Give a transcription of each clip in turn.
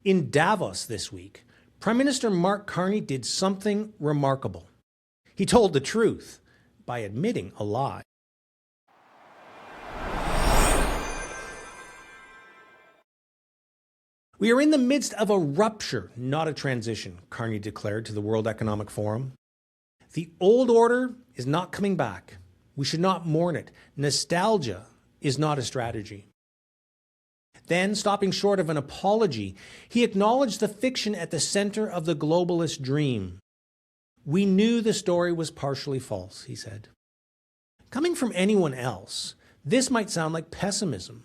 In Davos this week, Prime Minister Mark Carney did something remarkable. He told the truth by admitting a lie. We are in the midst of a rupture, not a transition, Carney declared to the World Economic Forum. The old order is not coming back. We should not mourn it. Nostalgia is not a strategy. Then, stopping short of an apology, he acknowledged the fiction at the center of the globalist dream. We knew the story was partially false, he said. Coming from anyone else, this might sound like pessimism.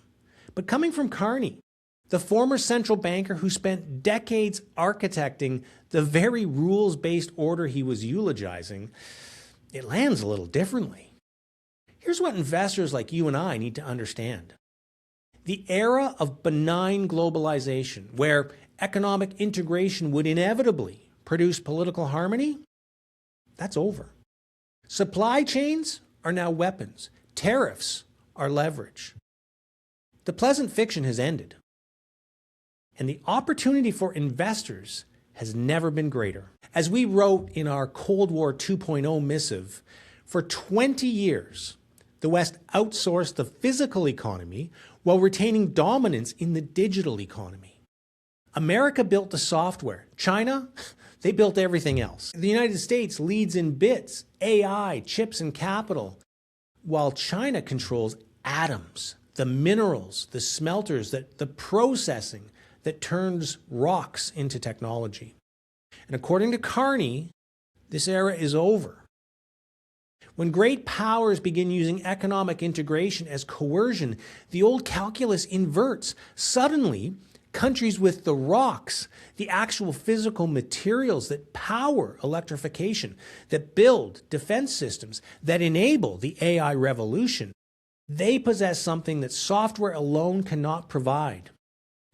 But coming from Carney, the former central banker who spent decades architecting the very rules-based order he was eulogizing, it lands a little differently. Here's what investors like you and I need to understand. The era of benign globalization, where economic integration would inevitably produce political harmony, that's over. Supply chains are now weapons. Tariffs are leverage. The pleasant fiction has ended. And the opportunity for investors has never been greater. As we wrote in our Cold War 2.0 missive, for 20 years, the West outsourced the physical economy while retaining dominance in the digital economy. America built the software. China, they built everything else. The United States leads in bits, AI, chips, and capital, while China controls atoms, the minerals, the smelters, the processing that turns rocks into technology. And according to Carney, this era is over. When great powers begin using economic integration as coercion, the old calculus inverts. Suddenly, countries with the rocks, the actual physical materials that power electrification, that build defense systems, that enable the AI revolution, they possess something that software alone cannot provide: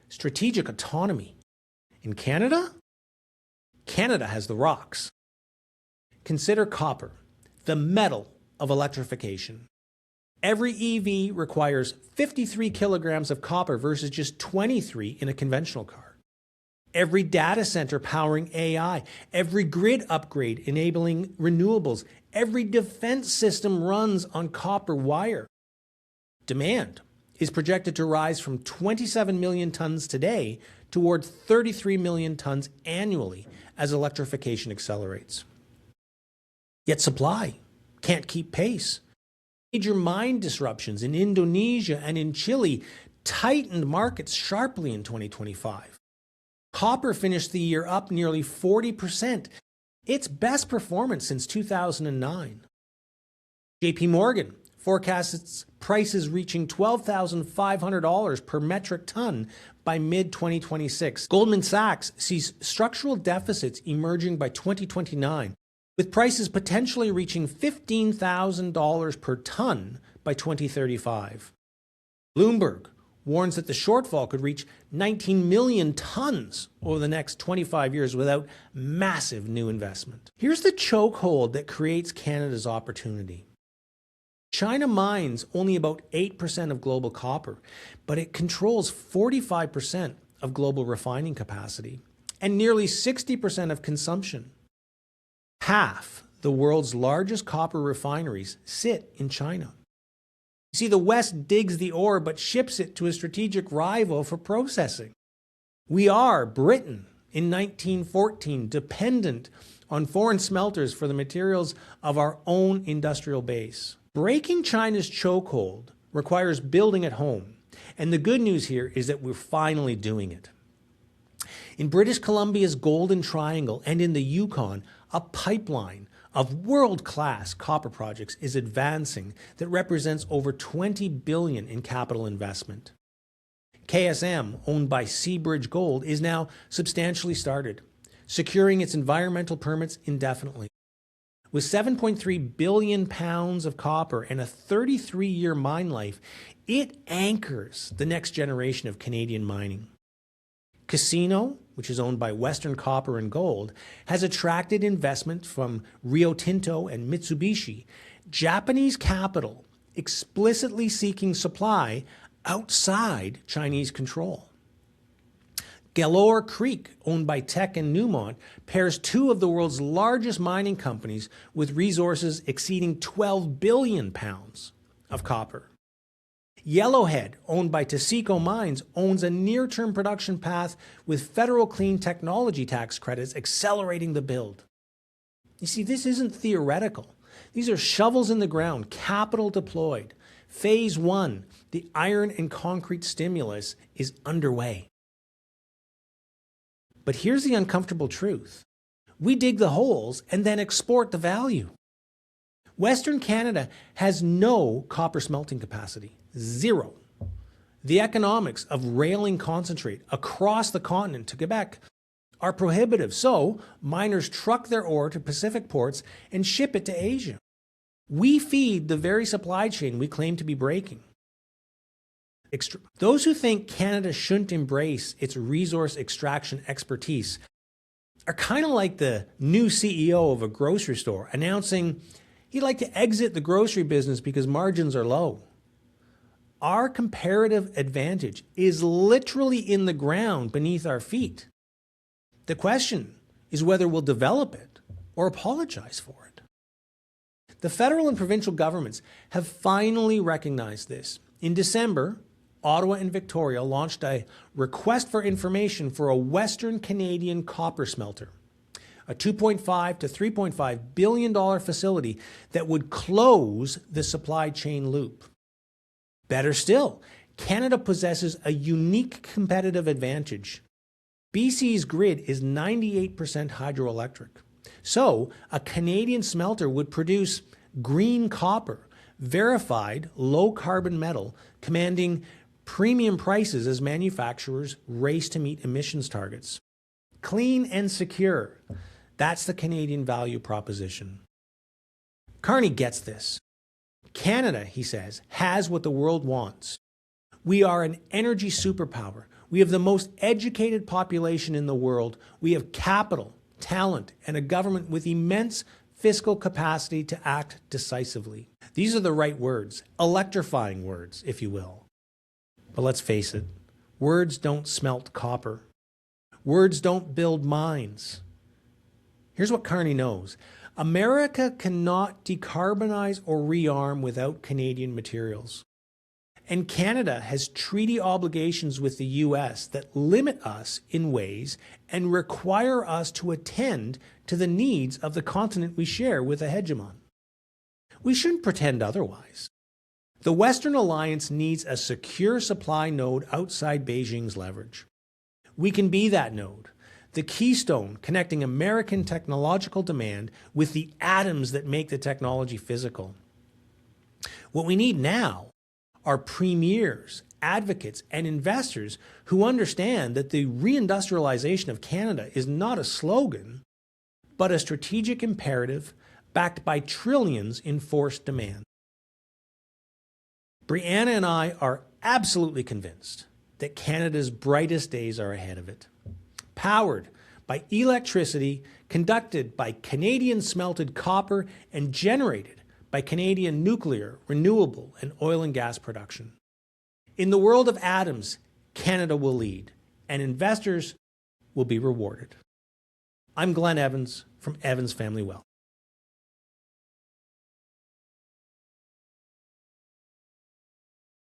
strategic autonomy. In Canada? Canada has the rocks. Consider copper, the metal of electrification. Every EV requires 53 kilograms of copper versus just 23 in a conventional car. Every data center powering AI, every grid upgrade enabling renewables, every defense system runs on copper wire. Demand is projected to rise from 27 million tons today toward 33 million tons annually as electrification accelerates. Yet supply can't keep pace. Major mine disruptions in Indonesia and in Chile tightened markets sharply in 2025. Copper finished the year up nearly 40%, its best performance since 2009. JP Morgan forecasts its prices reaching $12,500 per metric ton by mid-2026. Goldman Sachs sees structural deficits emerging by 2029, with prices potentially reaching $15,000 per ton by 2035. Bloomberg warns that the shortfall could reach 19 million tons over the next 25 years without massive new investment. Here's the chokehold that creates Canada's opportunity. China mines only about 8% of global copper, but it controls 45% of global refining capacity and nearly 60% of consumption. Half the world's largest copper refineries sit in China. You see, the West digs the ore but ships it to a strategic rival for processing. We are, Britain, in 1914, dependent on foreign smelters for the materials of our own industrial base. Breaking China's chokehold requires building at home, and the good news here is that we're finally doing it. In British Columbia's Golden Triangle and in the Yukon, a pipeline of world-class copper projects is advancing that represents over $20 billion in capital investment. KSM, owned by Seabridge Gold, is now substantially started, securing its environmental permits indefinitely. With 7.3 billion pounds of copper and a 33-year mine life, it anchors the next generation of Canadian mining. Casino, which is owned by Western Copper and Gold, has attracted investment from Rio Tinto and Mitsubishi, Japanese capital explicitly seeking supply outside Chinese control. Galore Creek, owned by Teck and Newmont, pairs two of the world's largest mining companies with resources exceeding 12 billion pounds of copper. Yellowhead, owned by Taseko Mines, owns a near-term production path with federal clean technology tax credits accelerating the build. You see, this isn't theoretical. These are shovels in the ground, capital deployed. Phase 1, the iron and concrete stimulus, is underway. But here's the uncomfortable truth. We dig the holes and then export the value. Western Canada has no copper smelting capacity. Zero. The economics of railing concentrate across the continent to Quebec are prohibitive, so miners truck their ore to Pacific ports and ship it to Asia. We feed the very supply chain we claim to be breaking. Those who think Canada shouldn't embrace its resource extraction expertise are kind of like the new CEO of a grocery store announcing he'd like to exit the grocery business because margins are low. Our comparative advantage is literally in the ground beneath our feet. The question is whether we'll develop it or apologize for it. The federal and provincial governments have finally recognized this. In December, Ottawa and Victoria launched a request for information for a Western Canadian copper smelter, a $2.5 to $3.5 billion facility that would close the supply chain loop. Better still, Canada possesses a unique competitive advantage. BC's grid is 98% hydroelectric. So, a Canadian smelter would produce green copper, verified low-carbon metal, commanding premium prices as manufacturers race to meet emissions targets. Clean and secure. That's the Canadian value proposition. Carney gets this. Canada, he says, has what the world wants. We are an energy superpower. We have the most educated population in the world. We have capital, talent, and a government with immense fiscal capacity to act decisively. These are the right words, electrifying words, if you will. But let's face it, words don't smelt copper. Words don't build mines. Here's what Carney knows. America cannot decarbonize or rearm without Canadian materials. And Canada has treaty obligations with the US that limit us in ways and require us to attend to the needs of the continent we share with a hegemon. We shouldn't pretend otherwise. The Western Alliance needs a secure supply node outside Beijing's leverage. We can be that node, the keystone connecting American technological demand with the atoms that make the technology physical. What we need now are premiers, advocates, and investors who understand that the re-industrialization of Canada is not a slogan, but a strategic imperative backed by trillions in forced demand. Brianna and I are absolutely convinced that Canada's brightest days are ahead of it. Powered by electricity conducted by Canadian smelted copper and generated by Canadian nuclear, renewable, and oil and gas production. In the world of atoms, Canada will lead, and investors will be rewarded. I'm Glenn Evans from Evans Family Wealth.